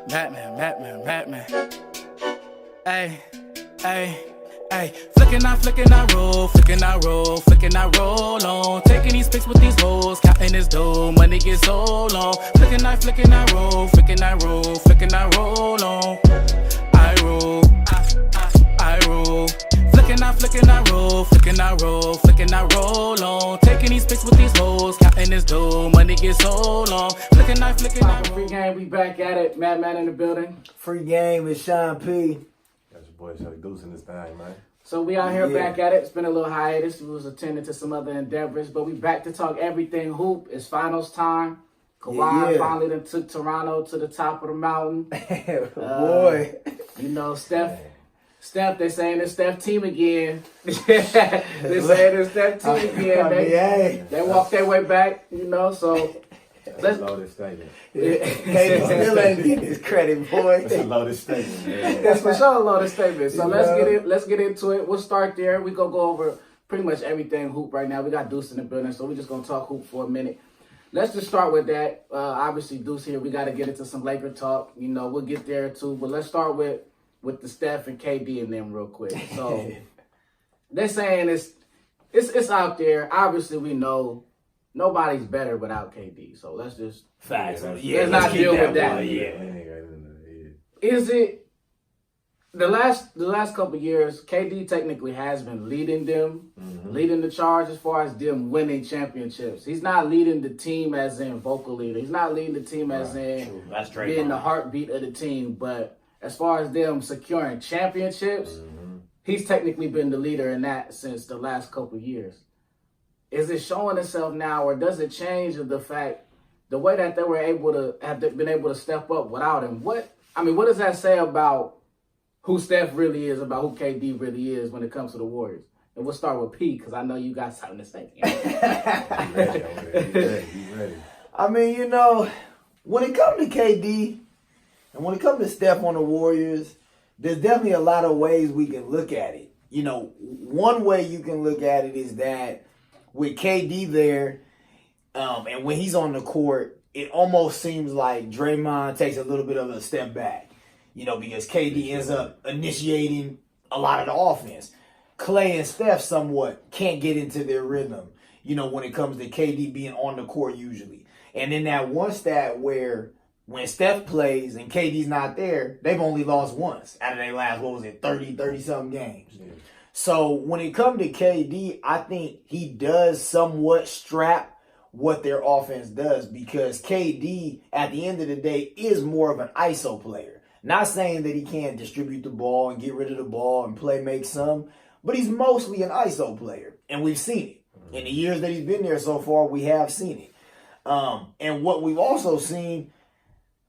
Batman. Ay, ay, flicking I roll on. Taking these pics with these hoes, counting this dough, money gets so long. Flicking I roll on. I roll. Flicking I roll on. Taking these pics with these hoes, counting this dough, money gets so long. Flicking I roll. Free game, we back at it. Madman in the building. Free game with Sean P. That's your boy Shelly Deuce in this thing, man. So we out here back at it. It's been a little hiatus. We was attending to some other endeavors, but we back to talk everything hoop. It's finals time. KaWHI finally done took Toronto to the top of the mountain. Boy. You know, Steph, they saying it's Steph team again. They saying it's Steph team again. They walked their way back, you know, so. That's a loaded statement. They still ain't getting his credit, boy. That's a loaded statement, man. That's for sure a loaded statement. So let's get into it. We'll start there. We gonna go over pretty much everything hoop right now. We got Deuce in the building, so we're just gonna talk hoop for a minute. Let's just start with that. Obviously, Deuce here. We got to get into some Laker talk. You know, we'll get there too. But let's start with the Steph and KD and them real quick. So they're saying it's out there. Obviously, we know nobody's better without KD. So let's just facts. Let's not deal with that. Is it the last couple of years? KD technically has been leading them, leading the charge as far as them winning championships. He's not leading the team as in vocal leader. He's not leading the team as in being the heartbeat of the team. But as far as them securing championships, he's technically been the leader in that since the last couple of years. Is it showing itself now, or does it change the way that they were able to have been able to step up without him? What does that say about who Steph really is, about who KD really is when it comes to the Warriors? And we'll start with P, because I know you got something to say. Ready. I mean, you know, when it comes to KD and when it comes to Steph on the Warriors, there's definitely a lot of ways we can look at it. You know, one way you can look at it is that with KD there, and when he's on the court, it almost seems like Draymond takes a little bit of a step back, you know, because KD ends up initiating a lot of the offense. Clay and Steph somewhat can't get into their rhythm, you know, when it comes to KD being on the court usually. And then that one stat where when Steph plays and KD's not there, they've only lost once out of their last, 30-something games. Yeah. So when it comes to KD, I think he does somewhat strap what their offense does, because KD, at the end of the day, is more of an ISO player. Not saying that he can't distribute the ball and get rid of the ball and make some, but he's mostly an ISO player, and we've seen it. In the years that he's been there so far, we have seen it. And what we've also seen,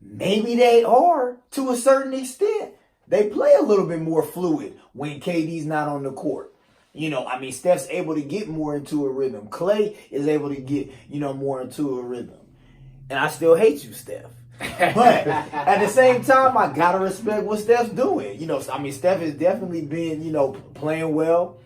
maybe they are, to a certain extent, they play a little bit more fluid when KD's not on the court. You know, I mean, Steph's able to get more into a rhythm. Clay is able to get, you know, more into a rhythm. And I still hate you, Steph. But at the same time, I got to respect what Steph's doing. You know, I mean, Steph has definitely been, you know, playing well.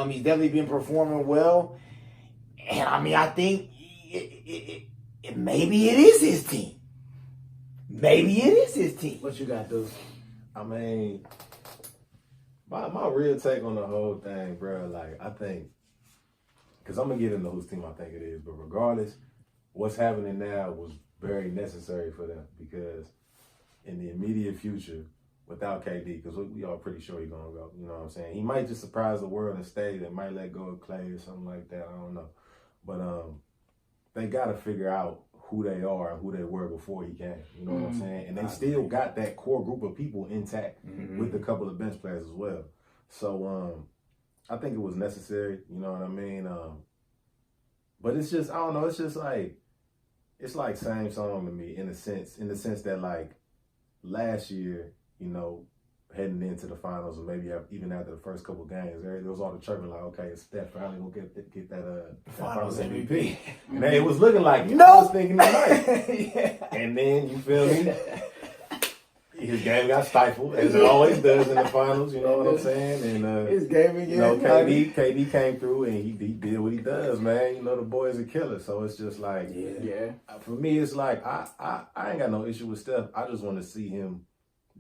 He's definitely been performing well. And, I mean, I think maybe it is his team. Maybe it is his team. What you got, dude? I mean, my real take on the whole thing, bro, like, I think, because I'm going to get into whose team I think it is, but regardless, what's happening now was very necessary for them, because in the immediate future, without KD, because we all pretty sure he's going to go, you know what I'm saying? He might just surprise the world and stay. They might let go of Clay or something like that. I don't know. But they got to figure out who they are and who they were before he came. You know what I'm saying? And they still got that core group of people intact with a couple of bench players as well. So I think it was necessary, you know what I mean? But it's just, I don't know, it's like same song to me in the sense that, like, last year, you know, heading into the finals, or maybe even after the first couple games, there was all the chirping like, okay, it's Steph finally gonna get that finals MVP. And it was looking like, I was thinking tonight. And then, you feel me? his game got stifled, as it always does in the finals. You know what I'm saying? And his game again. you know, KD came through and he did what he does, man. You know, the boy's a killer. So it's just like, Yeah. For me, it's like I ain't got no issue with Steph. I just want to see him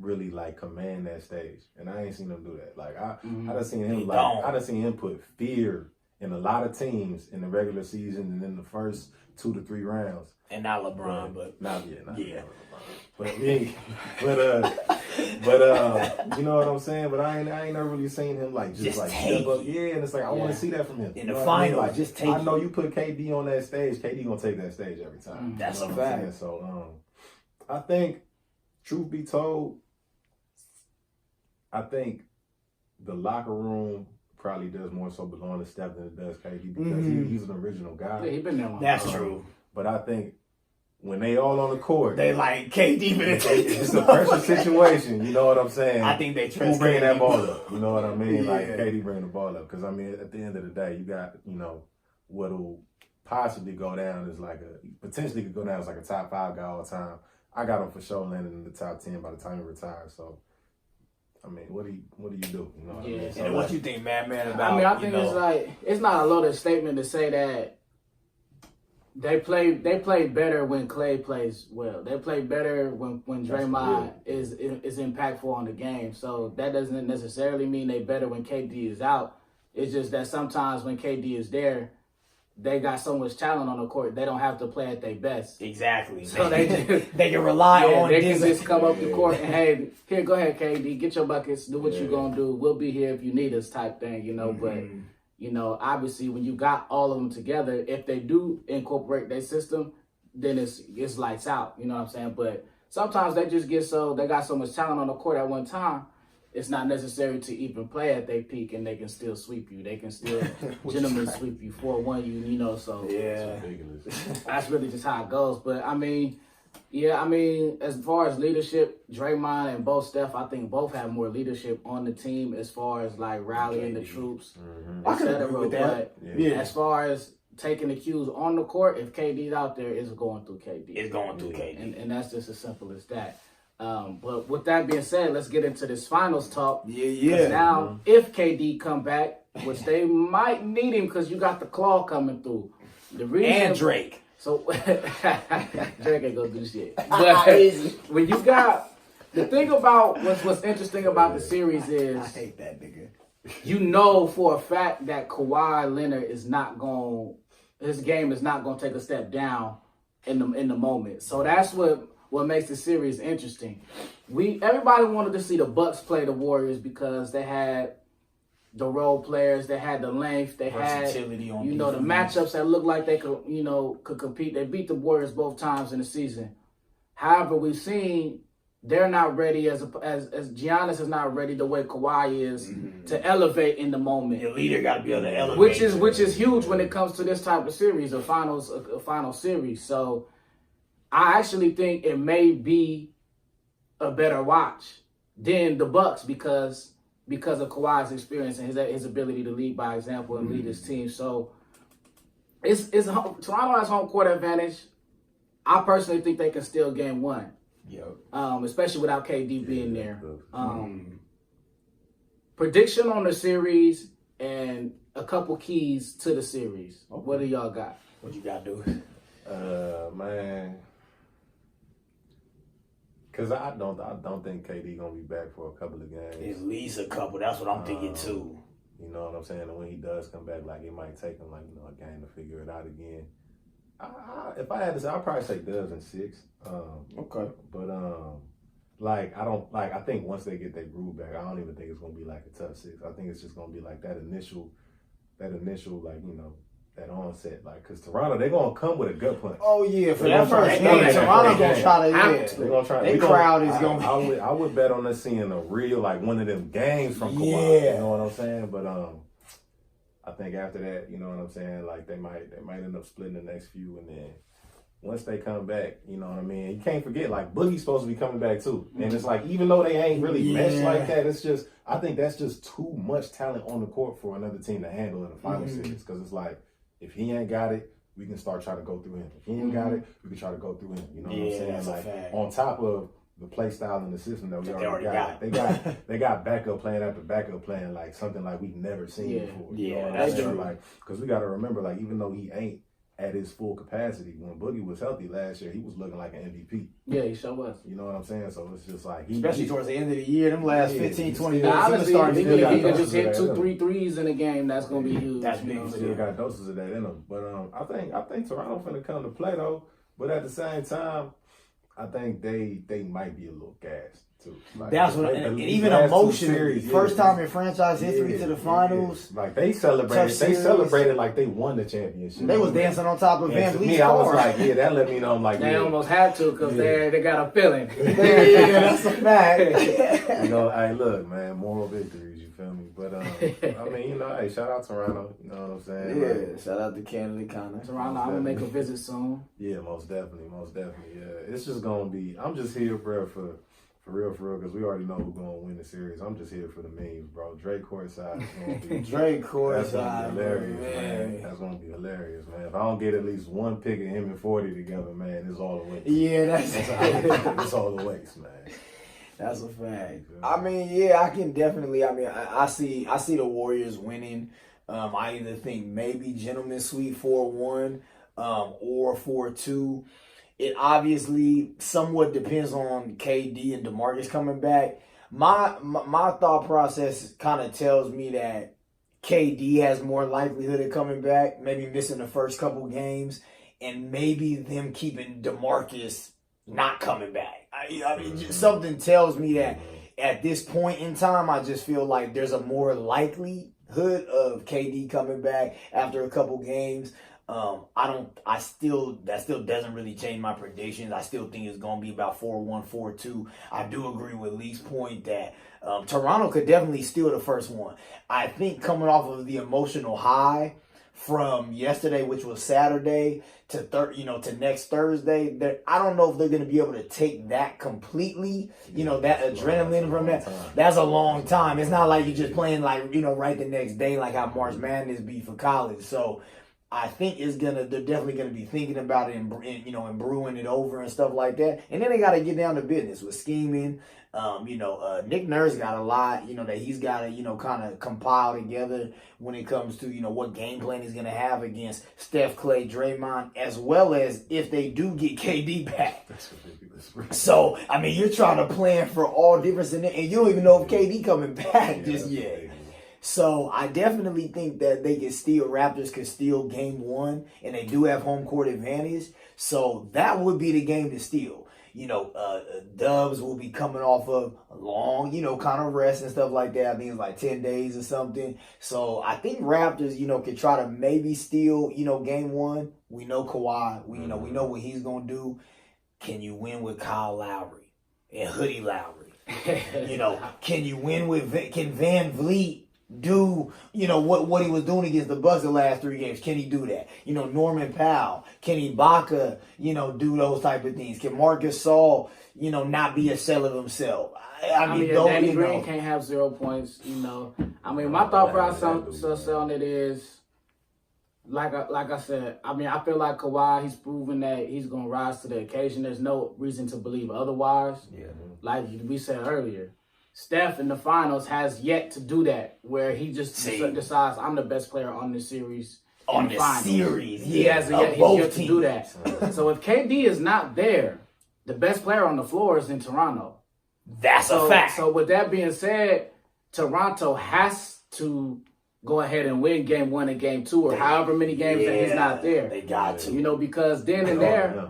really like command that stage, and I ain't seen him do that. Like I done seen him I done seen him put fear in a lot of teams in the regular season and in the first 2 to 3 rounds. And not LeBron, but not yeah. But you know what I'm saying? But I ain't never really seen him like just like step up. Yeah, and it's like I want to see that from him. In the final, like, just take I know you put KD on that stage, KD gonna take that stage every time. That's you know a what I'm fact. saying? So I think, truth be told, I think the locker room probably does more so belong to Steph than it does KD because he's an original guy. Yeah, he been there long. That's true. But I think when they all on the court, They like KD, but it's a pressure situation. You know what I'm saying? I think they Who trust bringing KD. that ball up? You know what I mean? Like Yeah. KD bringing the ball up. Because I mean, at the end of the day, you got what'll possibly go down is potentially could go down as like a top 5 guy all the time. I got him for sure landing in the top 10 by the time he retires. So. I mean, what do you do? You know what I mean? So And what you think, man, about? I mean, I think it's like it's not a loaded statement to say that they play better when Clay plays well. They play better when Draymond is impactful on the game. So that doesn't necessarily mean they better when KD is out. It's just that sometimes when KD is there, they got so much talent on the court, they don't have to play at their best. Exactly. So they can rely on they this. can just come up the court and, hey, here, go ahead, KD, get your buckets, do what you gonna do. We'll be here if you need us type thing, But, obviously when you got all of them together, if they do incorporate their system, then it's lights out, you know what I'm saying? But sometimes they just they got so much talent on the court at one time, it's not necessary to even play at their peak, and they can still sweep you. They can still gentlemen sweep you 4-1 you, so Yeah. that's really just how it goes. But I mean, as far as leadership, Draymond and both Steph, I think both have more leadership on the team as far as like rallying the troops, I can etc. agree with that. But Yeah. as far as taking the cues on the court, if KD's out there, it's going through KD. It's going through KD. And that's just as simple as that. But with that being said, let's get into this finals talk. Yeah. Now, if KD come back, which they might need him because you got the claw coming through. The reason, And Drake. So Drake ain't gonna do shit. But when you got the thing about what's interesting about the series is I hate that nigga. You know for a fact that Kawhi Leonard his game is not gonna take a step down in the moment. So that's what makes the series interesting. Everybody wanted to see the Bucks play the Warriors because they had the role players, they had the length, they had versatility on the matchups that looked like they could compete. They beat the Warriors both times in the season. However, we've seen they're not ready as Giannis is not ready the way Kawhi is to elevate in the moment. Your leader got to be able to elevate, which is huge when it comes to this type of series, a final series. So I actually think it may be a better watch than the Bucks because of Kawhi's experience and his ability to lead by example and lead his team. So Toronto has home court advantage. I personally think they can steal game 1. Especially without KD being there. Prediction on the series and a couple keys to the series. Okay. What do y'all got? What you got to do? Man. Because I don't think KD gonna be back for a couple of games. At least a couple. That's what I'm thinking too. You know what I'm saying? And when he does come back, like it might take him a game to figure it out again. If I had to say, I'd probably say Dubs in 6. Okay. But I think once they get their groove back, I don't even think it's gonna be like a tough 6. I think it's just gonna be like that initial that onset, because Toronto, they're gonna come with a gut punch. Oh yeah, for that first game, Toronto gonna try to. They're gonna try. Their crowd is gonna be. I would bet on us seeing a real one of them games from Kawhi. You know what I'm saying? But I think after that, you know what I'm saying, they might end up splitting the next few, and then once they come back, you know what I mean. You can't forget Boogie's supposed to be coming back too, and it's even though they ain't really meshed like that, it's just I think that's just too much talent on the court for another team to handle in the final series because it's if he ain't got it, we can start trying to go through him. If he ain't got it, we can try to go through him. You know what I'm saying? On top of the play style and the system that we They already already got. They got backup plan after backup plan, like something like we've never seen before. You know what I'm saying? Like, because we got to remember, like, even though he ain't at his full capacity, when Boogie was healthy last year, he was looking like an MVP. Yeah, he sure was. You know what I'm saying? So it's just like especially towards the end of the year, them last 15, 20 Now, minutes. honestly, if he got could just hit doses 2-3 threes in a game, that's gonna be huge. That's big. Still got doses of that in him. But I think Toronto finna come to play though. But at the same time, I think they might be a little gassed too. Like, that's what, and even emotionally, first time in franchise history to the finals. Like they celebrated like they won the championship. They was dancing on top of Van Vliet's car. I was car. like, yeah, that let me know. I'm like, they almost had to because they got a feeling. Yeah, that's a fact. You know, hey, look, man, moral victories. You feel me? But I mean, you know, hey, shout out Toronto. You know what I'm saying? Yeah, like, shout out to Canada, Connor. Toronto, I'm gonna make a visit soon. Yeah, most definitely. Yeah, it's just gonna be. I'm just here, bro, for real, because we already know who's gonna win the series. I'm just here for the memes, bro. Drake courtside is gonna be Drake courtside, that's gonna be hilarious, man. That's gonna be hilarious, man. If I don't get at least one pick of him and 40 together, man, it's all the waste. Yeah, it's all the waste, man. That's a fact. I mean, yeah, I can definitely. I mean, I see the Warriors winning. I either think maybe gentleman sweep 4-1, or 4-2. It obviously somewhat depends on KD and DeMarcus coming back. My thought process kind of tells me that KD has more likelihood of coming back, maybe missing the first couple games, and maybe them keeping DeMarcus not coming back. I mean, just something tells me that at this point in time, I just feel like there's a more likelihood of KD coming back after a couple games. That still doesn't really change my predictions. I still think it's going to be about 4-1, 4-2. I do agree with Lee's point that Toronto could definitely steal the first one. I think coming off of the emotional high from yesterday, which was Saturday, to next Thursday, I don't know if they're going to be able to take that completely. That adrenaline from that. That's a long time. It's not like you're just playing like right the next day, like how March Madness be for college. So I think they're definitely gonna be thinking about it and brewing it over and stuff like that. And then they got to get down to business with scheming. Nick Nurse got a lot, that he's got to, kind of compile together when it comes to, what game plan he's going to have against Steph, Clay, Draymond, as well as if they do get KD back. That's ridiculous. So, I mean, you're trying to plan for all different scenarios, and you don't even know if KD coming back just yet. So I definitely think that Raptors could steal game one, and they do have home court advantage. So that would be the game to steal. Dubs will be coming off of a long, kind of rest and stuff like that. I think it's like 10 days or something. So I think Raptors, could try to maybe steal, game one. We know Kawhi. We know what he's going to do. Can you win with Kyle Lowry and Hoodie Lowry? Can you win can Van Vliet do, what he was doing against the Bucks the last 3 games? Can he do that? Norman Powell, can Ibaka, do those type of things? Can Marcus Gasol, not be a shell of himself? I mean Danny Green can't have 0 points, I mean, my thought process on it is, like I said, I mean, I feel like Kawhi, he's proven that he's going to rise to the occasion. There's no reason to believe otherwise. Yeah. Like we said earlier, Steph in the finals has yet to do that, where he just decides I'm the best player on this series. On the series, he has yet to do that. So if KD is not there, the best player on the floor is in Toronto. That's a fact. So with that being said, Toronto has to go ahead and win game one and game two, or however many games that he's not there. They got to. Because then and there,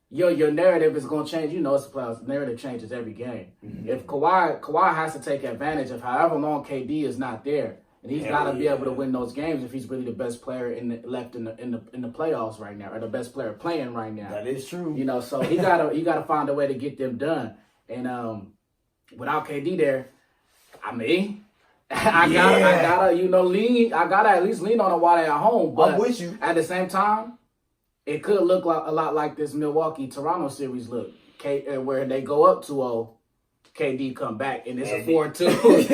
your narrative is going to change. It's the playoffs. Narrative changes every game. Mm-hmm. If Kawhi has to take advantage of however long KD is not there, and he's got to be able to win those games if he's really the best player left in the playoffs right now, or the best player playing right now. That is true. So he gotta find a way to get them done. And without KD there, I mean, I gotta lean. I gotta at least lean on him while they're at home. But I'm with you. At the same time, it could look a lot like this Milwaukee-Toronto series look, where they go up 2-0, KD come back, and it's a 4-2.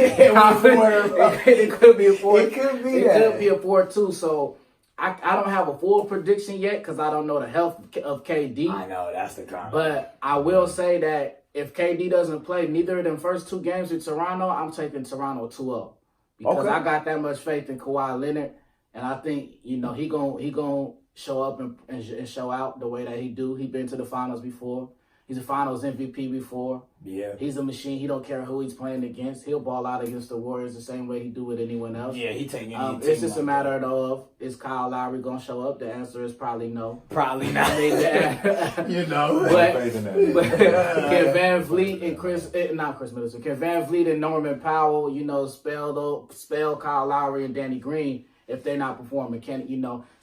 It could be a 4-2. So I don't have a full prediction yet because I don't know the health of KD. I know that's the kind. But I will say that if KD doesn't play neither of them first 2 games with Toronto, I'm taking Toronto 2-0 because I got that much faith in Kawhi Leonard, and I think he gon' show up and show out the way that he do. He been to the finals before. He's a Finals MVP before. Yeah. He's a machine. He don't care who he's playing against. He'll ball out against the Warriors the same way he do with anyone else. Yeah, he taking it's just a matter of, is Kyle Lowry going to show up? The answer is probably no. Probably not. You know. But can Van Vliet and not Chris Middleton, can Van Vliet and Norman Powell, spell Kyle Lowry and Danny Green if they're not performing? Can,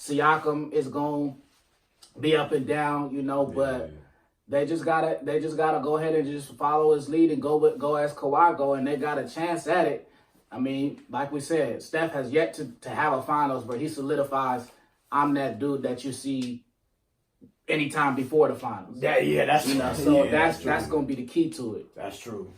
Siakam is going to be up and down, but... They just gotta go ahead and just follow his lead and go as Kawhi go, and they got a chance at it. I mean, like we said, Steph has yet to have a finals, but he solidifies, I'm that dude that you see anytime before the finals. That's that's gonna be the key to it. That's true.